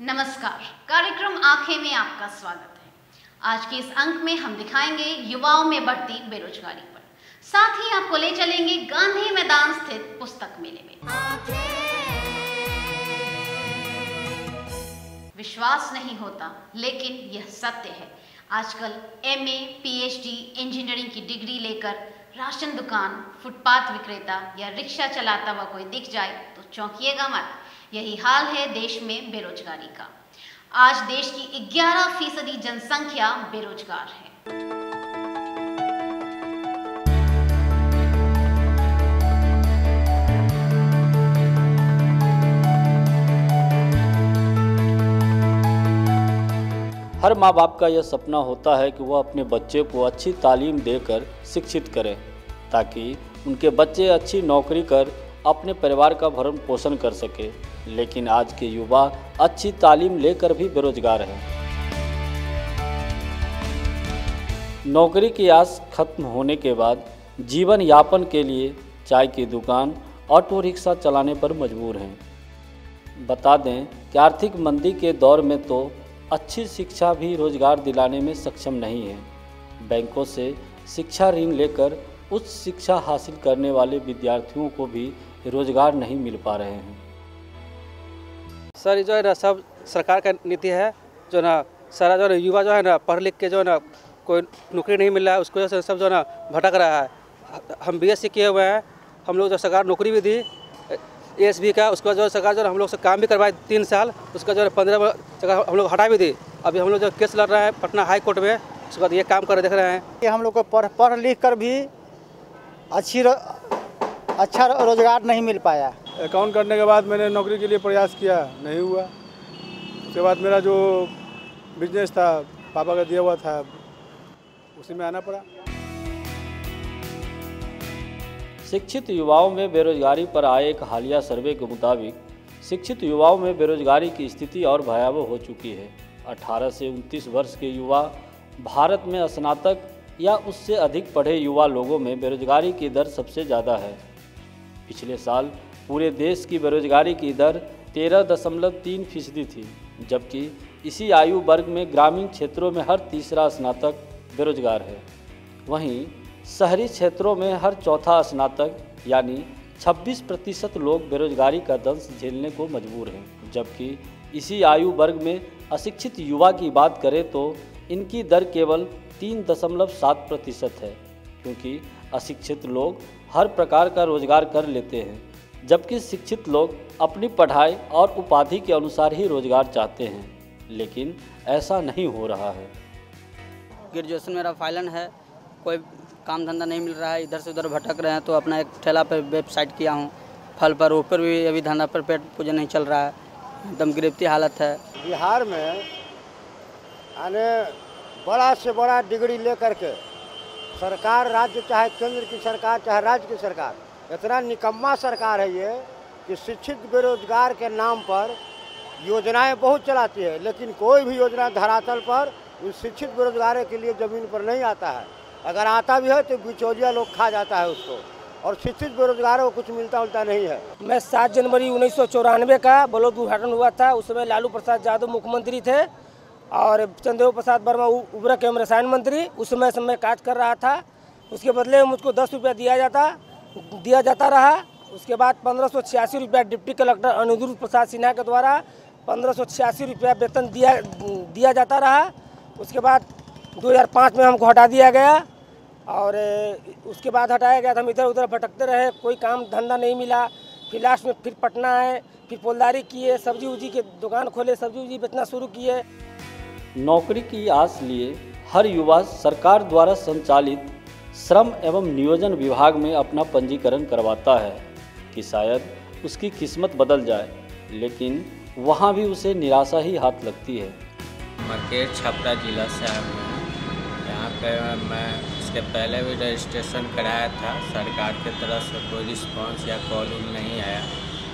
नमस्कार, कार्यक्रम आंखें में आपका स्वागत है। आज के इस अंक में हम दिखाएंगे युवाओं में बढ़ती बेरोजगारी पर, साथ ही आपको ले चलेंगे गांधी मैदान स्थित पुस्तक मेले में। विश्वास नहीं होता, लेकिन यह सत्य है। आजकल एमए, पीएचडी, इंजीनियरिंग की डिग्री लेकर राशन दुकान, फुटपाथ विक्रेता या रिक्शा चलाता हुआ कोई दिख जाए तो चौंकिएगा मत। यही हाल है देश में बेरोजगारी का। आज देश की 11% जनसंख्या बेरोजगार है। हर माँ बाप का यह सपना होता है कि वह अपने बच्चे को अच्छी तालीम देकर शिक्षित करें, ताकि उनके बच्चे अच्छी नौकरी कर अपने परिवार का भरण पोषण कर सके। लेकिन आज के युवा अच्छी तालीम लेकर भी बेरोजगार हैं। नौकरी की आस खत्म होने के बाद जीवन यापन के लिए चाय की दुकान, ऑटो रिक्शा चलाने पर मजबूर हैं। बता दें कि आर्थिक मंदी के दौर में तो अच्छी शिक्षा भी रोजगार दिलाने में सक्षम नहीं है। बैंकों से शिक्षा ऋण लेकर उच्च शिक्षा हासिल करने वाले विद्यार्थियों को भी रोजगार नहीं मिल पा रहे हैं। सर जो है ना, सब सरकार का नीति है जो ना, सारा जो है युवा जो है ना, पढ़ लिख के जो है ना कोई नौकरी नहीं मिल रहा है, उसको वजह से सब जो है ना भटक रहा है। हम बीएससी किए हुए हैं, हम लोग जो सरकार नौकरी भी दी एएसबी का, उसका जो सरकार जो हम लोग से काम भी करवाए 3 साल, उसका जो है 15 जगह हम लोग हटा भी दी। अभी हम लोग जो केस लड़ रहे हैं पटना हाई कोर्ट में, उसके बाद ये काम कर देख रहे हैं कि हम लोग को पढ़ लिख कर भी अच्छा रोजगार नहीं मिल पाया। अकाउंट करने के बाद मैंने नौकरी के लिए प्रयास किया, नहीं हुआ। उसके बाद मेरा जो बिजनेस था पापा का दिया हुआ था, उसी में आना पड़ा। शिक्षित युवाओं में बेरोजगारी पर आए एक हालिया सर्वे के मुताबिक शिक्षित युवाओं में बेरोजगारी की स्थिति और भयावह हो चुकी है। 18 से 29 वर्ष के युवा भारत में स्नातक या उससे अधिक पढ़े युवा लोगों में बेरोजगारी की दर सबसे ज़्यादा है। पिछले साल पूरे देश की बेरोजगारी की दर 13.3% थी, जबकि इसी आयु वर्ग में ग्रामीण क्षेत्रों में हर तीसरा स्नातक बेरोजगार है। वहीं शहरी क्षेत्रों में हर चौथा स्नातक यानी 26% लोग बेरोजगारी का दंश झेलने को मजबूर हैं। जबकि इसी आयु वर्ग में अशिक्षित युवा की बात करें तो इनकी दर केवल 3.7% है, क्योंकि अशिक्षित लोग हर प्रकार का रोजगार कर लेते हैं, जबकि शिक्षित लोग अपनी पढ़ाई और उपाधि के अनुसार ही रोजगार चाहते हैं। लेकिन ऐसा नहीं हो रहा है। ग्रेजुएशन मेरा फाइनल है, कोई काम धंधा नहीं मिल रहा है, इधर से उधर भटक रहे हैं। तो अपना एक ठेला पर वेबसाइट किया हूँ फल पर, ऊपर भी अभी धंधा पर पेट पूजन नहीं चल रहा है, एकदम गिरफ्ती हालत है। बिहार में यानी बड़ा से बड़ा डिग्री लेकर के सरकार, राज्य चाहे केंद्र की सरकार चाहे राज्य की सरकार, इतना निकम्मा सरकार है ये कि शिक्षित बेरोजगार के नाम पर योजनाएं बहुत चलाती है, लेकिन कोई भी योजना धरातल पर उस शिक्षित बेरोजगार के लिए ज़मीन पर नहीं आता है। अगर आता भी है तो बिचौलिया लोग खा जाता है उसको, और शिक्षित बेरोजगारों को कुछ मिलता उलता नहीं है। मैं 7 जनवरी 1994 का बलौद उद्घाटन हुआ था। उस समय लालू प्रसाद यादव मुख्यमंत्री थे और चंद्रदेव प्रसाद वर्मा उर्वरक एवं रसायन मंत्री। उस समय कार्य कर रहा था। उसके बदले मुझको 10 रुपया दिया जाता रहा। उसके बाद 1586 रुपया डिप्टी कलेक्टर अनिरुद्ध प्रसाद सिन्हा के द्वारा 1586 रुपया वेतन दिया जाता रहा। उसके बाद 2005 में हमको हटा दिया गया, और उसके बाद हटाया गया था। हम इधर उधर भटकते रहे, कोई काम धंधा नहीं मिला। फिर लास्ट में फिर पटना आए, फिर पोलदारी किए, सब्जी उब्जी के दुकान खोले, सब्जी उब्जी बेचना शुरू किए। नौकरी की आस लिए हर युवा सरकार द्वारा संचालित श्रम एवं नियोजन विभाग में अपना पंजीकरण करवाता है कि शायद उसकी किस्मत बदल जाए, लेकिन वहाँ भी उसे निराशा ही हाथ लगती है। मकेर छपरा जिला से आया हूँ। यहाँ पे मैं इसके पहले भी रजिस्ट्रेशन कराया था, सरकार की तरफ से कोई रिस्पांस या कॉल नहीं आया।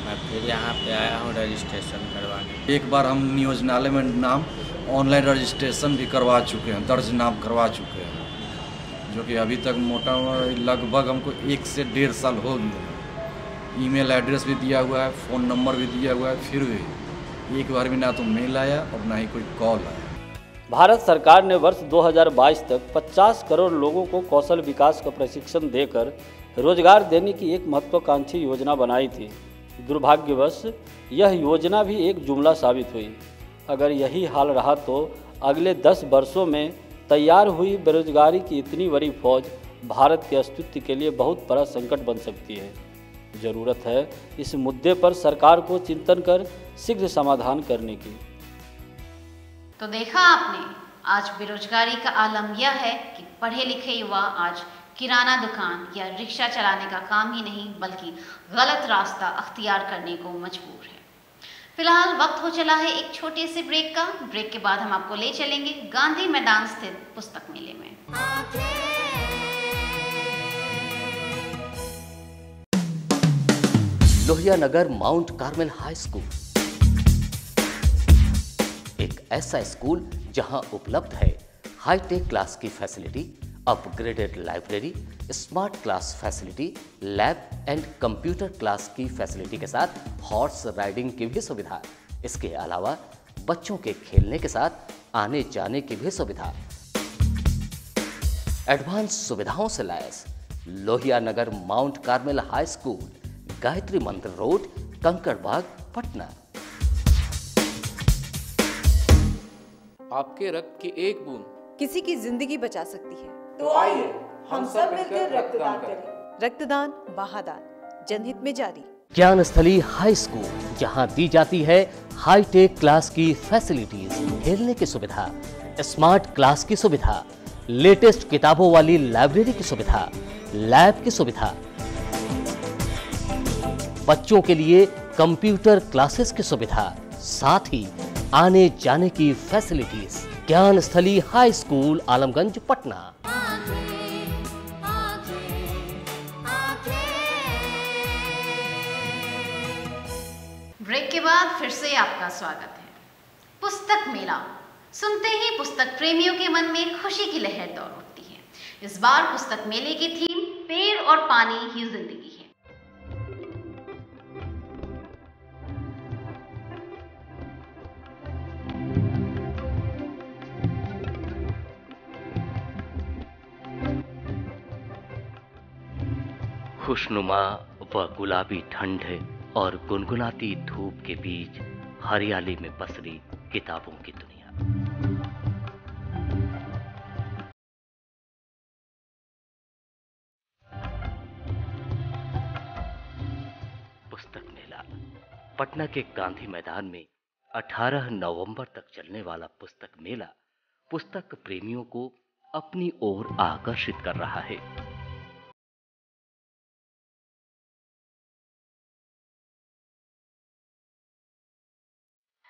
मैं फिर यहाँ पे आया हूँ रजिस्ट्रेशन करवाने। एक बार हम नियोजनालय में नाम ऑनलाइन रजिस्ट्रेशन भी करवा चुके हैं, दर्ज नाम करवा चुके हैं, जो कि अभी तक मोटा लगभग हमको 1 से 1.5 साल हो गए। ईमेल एड्रेस भी दिया हुआ है, फ़ोन नंबर भी दिया हुआ है, फिर भी एक बार भी ना तो मेल आया और ना ही कोई कॉल आया। भारत सरकार ने वर्ष 2022 तक 50 करोड़ लोगों को कौशल विकास का प्रशिक्षण देकर रोजगार देने की एक महत्वाकांक्षी योजना बनाई थी। दुर्भाग्यवश यह योजना भी एक जुमला साबित हुई। अगर यही हाल रहा तो अगले 10 वर्षों में तैयार हुई बेरोजगारी की इतनी बड़ी फौज भारत के अस्तित्व के लिए बहुत बड़ा संकट बन सकती है। ज़रूरत है इस मुद्दे पर सरकार को चिंतन कर शीघ्र समाधान करने की। तो देखा आपने, आज बेरोजगारी का आलम यह है कि पढ़े लिखे युवा आज किराना दुकान या रिक्शा चलाने का काम ही नहीं बल्कि गलत रास्ता अख्तियार करने को मजबूर है। फिलहाल वक्त हो चला है एक छोटे से ब्रेक का। ब्रेक के बाद हम आपको ले चलेंगे गांधी मैदान स्थित पुस्तक मेले में। Lohia Nagar Mount Carmel high school एक ऐसा स्कूल जहां उपलब्ध है हाईटेक क्लास की facility, upgraded library, smart class facility, lab and computer class की फैसिलिटी के साथ हॉर्स राइडिंग की भी सुविधा। इसके अलावा बच्चों के खेलने के साथ आने जाने की भी सुविधा। एडवांस सुविधाओं से लैस Lohia Nagar Mount Carmel high school, Gayatri Mandir road, Kankarbagh, Patna. आपके रक्त की एक बूंद किसी की जिंदगी बचा सकती है, तो आइए हम सब मिलकर रक्तदान करें। रक्तदान महादान, जनहित में जारी। ज्ञानस्थली हाई स्कूल, जहां दी जाती है हाईटेक क्लास की फैसिलिटीज, खेलने की सुविधा, स्मार्ट क्लास की सुविधा, लेटेस्ट किताबों वाली लाइब्रेरी की सुविधा, लैब की सुविधा, बच्चों के लिए कंप्यूटर क्लासेस की सुविधा, साथ ही आने जाने की facilities. Gyansthali high school, Alamganj, Patna. Break के बाद फिर से आपका स्वागत है। पुस्तक मेला सुनते ही पुस्तक प्रेमियों के मन में खुशी की लहर दौड़ उठती है। इस बार पुस्तक मेले की थीम पेड़ और पानी ही जिंदगी है। खुशनुमा व गुलाबी ठंड और गुनगुनाती धूप के बीच हरियाली में पसरी किताबों की दुनिया। पुस्तक मेला पटना के गांधी मैदान में 18 नवंबर तक चलने वाला पुस्तक मेला पुस्तक प्रेमियों को अपनी ओर आकर्षित कर रहा है।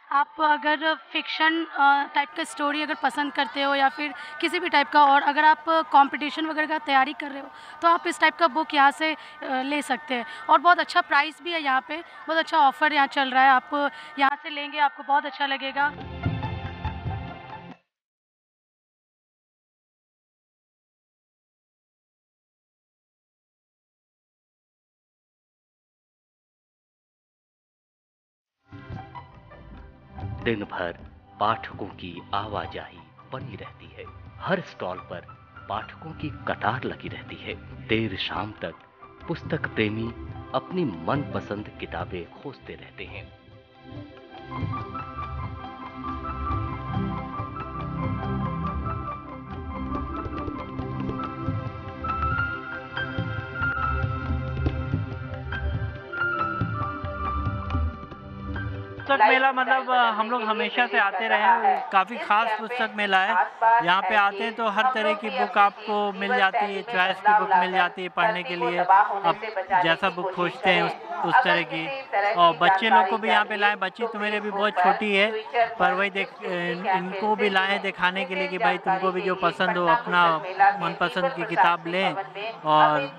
आप अगर फिक्शन टाइप का स्टोरी अगर पसंद करते हो या फिर किसी भी टाइप का, और अगर आप कंपटीशन वगैरह का तैयारी कर रहे हो तो आप इस टाइप का बुक यहाँ से ले सकते हैं। और बहुत अच्छा प्राइस भी है यहाँ पे, बहुत अच्छा ऑफ़र यहाँ चल रहा है। आप यहाँ से लेंगे आपको बहुत अच्छा लगेगा। दिन भर पाठकों की आवाजाही बनी रहती है। हर स्टॉल पर पाठकों की कतार लगी रहती है। देर शाम तक पुस्तक प्रेमी अपनी मनपसंद किताबें खोजते रहते हैं। पुस्तक मेला मतलब हम लोग हमेशा से आते रहे हैं, काफ़ी खास पुस्तक मेला है। यहाँ पे आते हैं तो हर तरह की बुक आपको मिल जाती है, चॉइस की बुक मिल जाती है पढ़ने के लिए। आप जैसा बुक खोजते हैं उस तरह की। और बच्चे लोग को भी यहाँ पे लाएं। बच्ची तो मेरे भी बहुत छोटी है, पर वही इनको भी लाएं दिखाने के लिए कि भाई तुमको भी जो पसंद हो अपना मनपसंद की किताब लें। और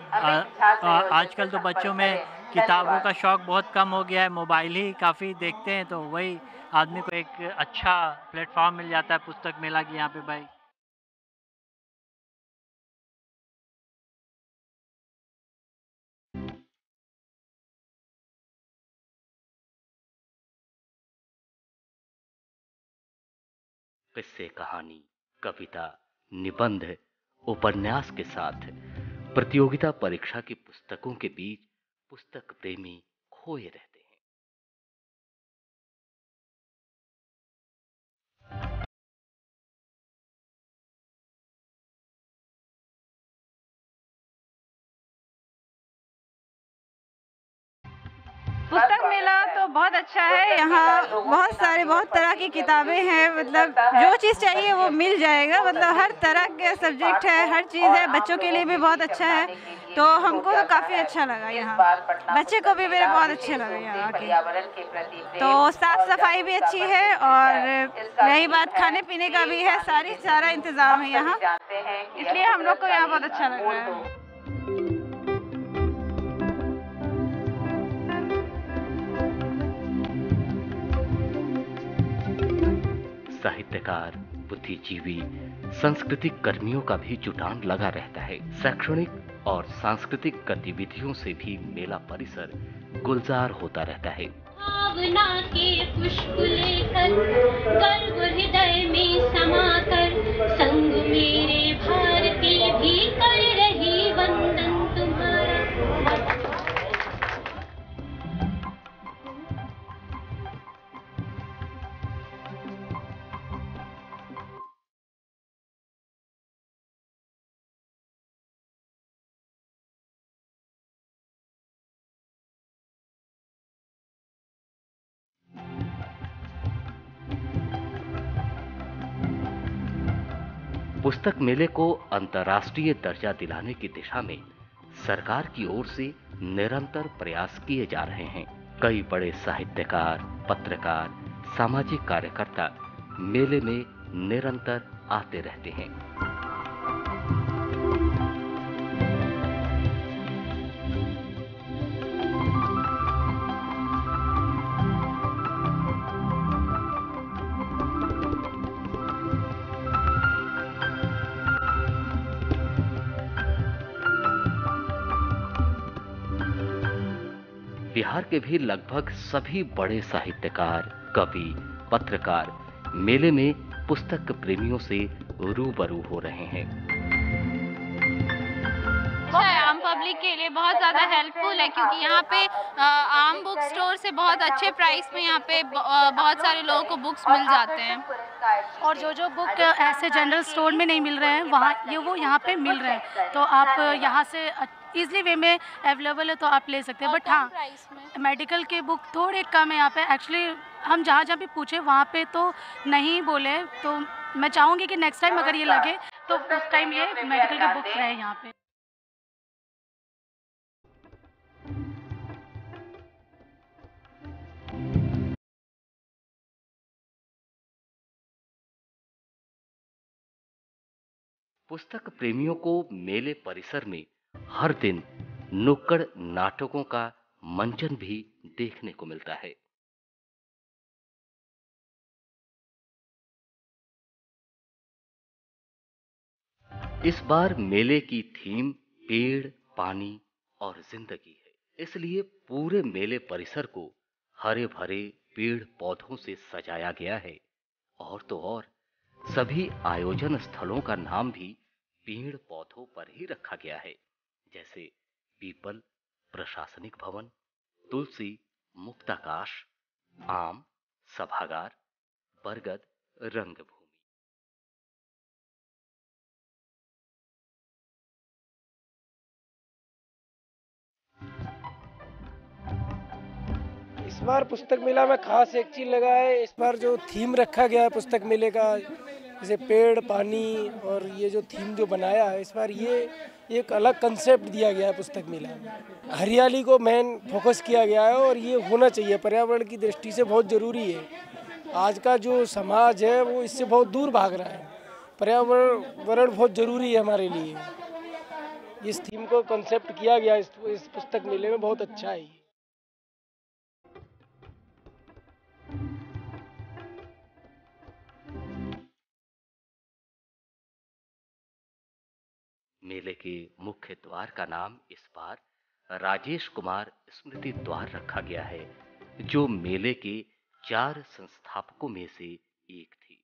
आजकल तो बच्चों में किताबों का शौक़ बहुत कम हो गया है, मोबाइल ही काफ़ी देखते हैं, तो वही आदमी को एक अच्छा प्लेटफॉर्म मिल जाता है पुस्तक मेला की यहाँ पे भाई। किस्से, कहानी, कविता, निबंध, उपन्यास के साथ प्रतियोगिता परीक्षा की पुस्तकों के बीच पुस्तक प्रेमी खोए रहते हैं। पुस्तक मेला तो बहुत अच्छा है। यहाँ बहुत तरह की किताबें हैं, मतलब जो चीज़ चाहिए वो मिल जाएगा। मतलब हर तरह के सब्जेक्ट है, हर चीज़ है। बच्चों के लिए भी बहुत अच्छा है, तो हमको तो काफ़ी अच्छा लगा यहाँ। बच्चे को भी मेरे बहुत अच्छे लगे यहाँ आके। तो साफ सफाई भी अच्छी है और रही बात खाने पीने का भी है, सारा इंतज़ाम है यहाँ, इसलिए हम लोग को यहाँ बहुत अच्छा लग रहा है। साहित्यकार, बुद्धिजीवी, सांस्कृतिक कर्मियों का भी जुटान लगा रहता है। शैक्षणिक और सांस्कृतिक गतिविधियों से भी मेला परिसर गुलजार होता रहता है। भावना के पुष्प लेकर गर्व हृदय में समाकर संग मेरे भारती भी कर रही वंदन तुम्हारा। पुस्तक मेले को अंतर्राष्ट्रीय दर्जा दिलाने की दिशा में सरकार की ओर से निरंतर प्रयास किए जा रहे हैं। कई बड़े साहित्यकार, पत्रकार, सामाजिक कार्यकर्ता मेले में निरंतर आते रहते हैं। बिहार के भी लगभग सभी बड़े साहित्यकार, कवि, पत्रकार मेले में पुस्तक प्रेमियों से रूबरू हो रहे हैं। आम पब्लिक के लिए बहुत ज़्यादा हेल्पफुल है, क्योंकि यहाँ पे आम बुक स्टोर से बहुत अच्छे प्राइस में यहाँ पे बहुत सारे लोगों को बुक्स मिल जाते हैं। और जो बुक ऐसे जनरल स्टोर में नहीं मिल रहे हैं वो यहाँ पे मिल रहे हैं, तो आप यहाँ से ईजिली वे में अवेलेबल है तो आप ले सकते हैं। बट हाँ, मेडिकल के बुक थोड़े कम है यहाँ पे। एक्चुअली हम जहाँ भी पूछे वहाँ पे तो नहीं बोले, तो मैं चाहूँगी कि नेक्स्ट टाइम अगर ये लगे तो उस टाइम ये मेडिकल के बुक्स रहे यहाँ पे। पुस्तक प्रेमियों को मेले परिसर में हर दिन नुक्कड़ नाटकों का मंचन भी देखने को मिलता है। इस बार मेले की थीम पेड़, पानी और जिंदगी है, इसलिए पूरे मेले परिसर को हरे भरे पेड़ पौधों से सजाया गया है। और तो और सभी आयोजन स्थलों का नाम भी पेड़ पौधों पर ही रखा गया है, जैसे पीपल, प्रशासनिक भवन, तुलसी, मुक्ताकाश, आम, सभागार, बरगद, रंगभूमि। इस बार पुस्तक मेला में खास एक चीज़ लगा है, इस बार जो थीम रखा गया है पुस्तक मेले का, जैसे पेड़, पानी, और ये जो थीम जो बनाया है इस बार, ये एक अलग कंसेप्ट दिया गया है पुस्तक मेला में। हरियाली को मेन फोकस किया गया है और ये होना चाहिए, पर्यावरण की दृष्टि से बहुत ज़रूरी है। आज का जो समाज है वो इससे बहुत दूर भाग रहा है, पर्यावरण बहुत ज़रूरी है हमारे लिए। इस थीम को कंसेप्ट किया गया इस पुस्तक मेले में, बहुत अच्छा है। मेले के मुख्य द्वार का नाम इस बार राजेश कुमार स्मृति द्वार रखा गया है, जो मेले के 4 संस्थापकों में से एक थे।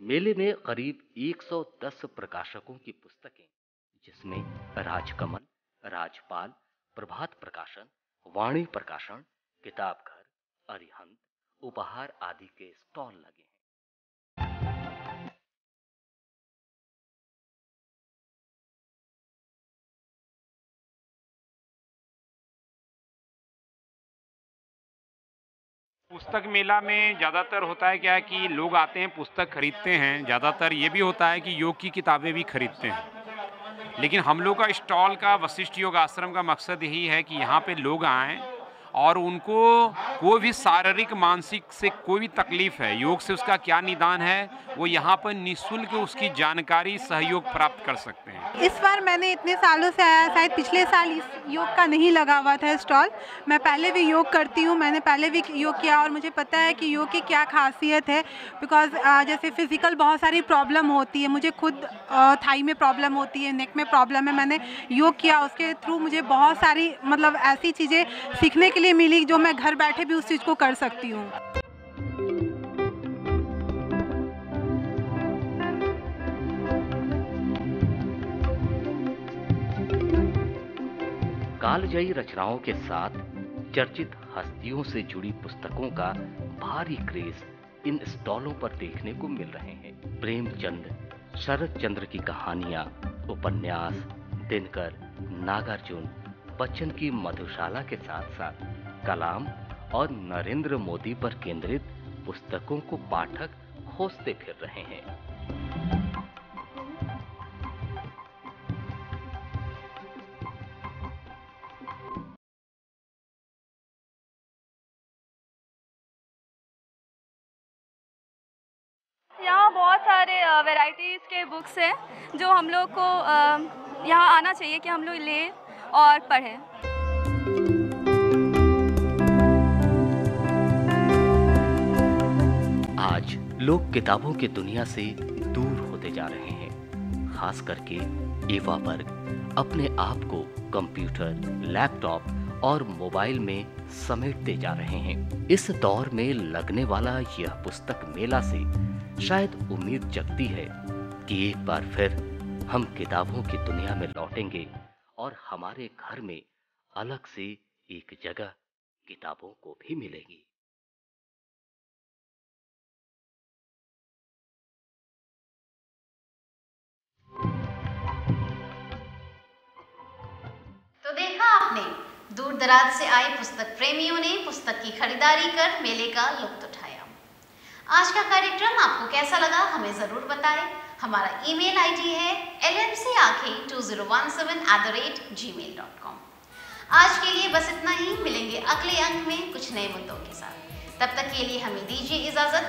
मेले में करीब 110 प्रकाशकों की पुस्तकें, जिसमें राजकमल, राजपाल, प्रभात प्रकाशन, वाणी प्रकाशन, किताब घर, अरिहंत, उपहार आदि के स्टॉल लगे हैं। पुस्तक मेला में ज़्यादातर होता है क्या है कि लोग आते हैं, पुस्तक खरीदते हैं। ज़्यादातर ये भी होता है कि योग की किताबें भी खरीदते हैं। लेकिन हम लोग का स्टॉल का वशिष्ठ योग आश्रम का मकसद यही है कि यहाँ पे लोग आएँ और उनको कोई भी शारीरिक मानसिक से कोई भी तकलीफ है, योग से उसका क्या निदान है, वो यहाँ पर निःशुल्क उसकी जानकारी सहयोग प्राप्त कर सकते हैं। इस बार मैंने इतने सालों से आया, शायद पिछले साल इस योग का नहीं लगा हुआ था स्टॉल। मैं पहले भी योग करती हूँ, मैंने पहले भी योग किया और मुझे पता है कि योग की क्या खासियत है। बिकॉज जैसे फिजिकल बहुत सारी प्रॉब्लम होती है, मुझे खुद थाई में प्रॉब्लम होती है, नेक में प्रॉब्लम है। मैंने योग किया, उसके थ्रू मुझे बहुत सारी मतलब ऐसी चीज़ें सीखने के लिए मिली जो मैं घर बैठे भी उस चीज़ को कर सकती हूँ। कालजयी रचनाओं के साथ चर्चित हस्तियों से जुड़ी पुस्तकों का भारी क्रेज इन स्टॉलों पर देखने को मिल रहे हैं। प्रेमचंद, शरद चंद्र की कहानियां, उपन्यास, दिनकर, नागार्जुन, बच्चन की मधुशाला के साथ साथ कलाम और नरेंद्र मोदी पर केंद्रित पुस्तकों को पाठक खोजते फिर रहे हैं। यहाँ बहुत सारे वैरायटीज़ के बुक्स हैं जो हम लोग को यहाँ आना चाहिए कि हम लोग लें और पढ़ें। आज लोग किताबों की दुनिया से दूर होते जा रहे हैं। खास करके युवा वर्ग अपने आप को कंप्यूटर, लैपटॉप और मोबाइल में समेटते जा रहे हैं। इस दौर में लगने वाला यह पुस्तक मेला से शायद उम्मीद जगती है कि एक बार फिर हम किताबों की दुनिया में लौटेंगे और हमारे घर में अलग से एक जगह किताबों को भी मिलेगी। तो देखा आपने, दूर दराज से आए पुस्तक प्रेमियों ने पुस्तक की खरीदारी कर मेले का लुत्फ उठाया। आज का कार्यक्रम आपको कैसा लगा हमें जरूर बताएं। हमारा ईमेल आईडी है lmcaake2017@gmail.com। आज के लिए बस इतना ही, मिलेंगे अगले अंक में कुछ नए मुद्दों के साथ। तब तक के लिए हमें दीजिए इजाजत।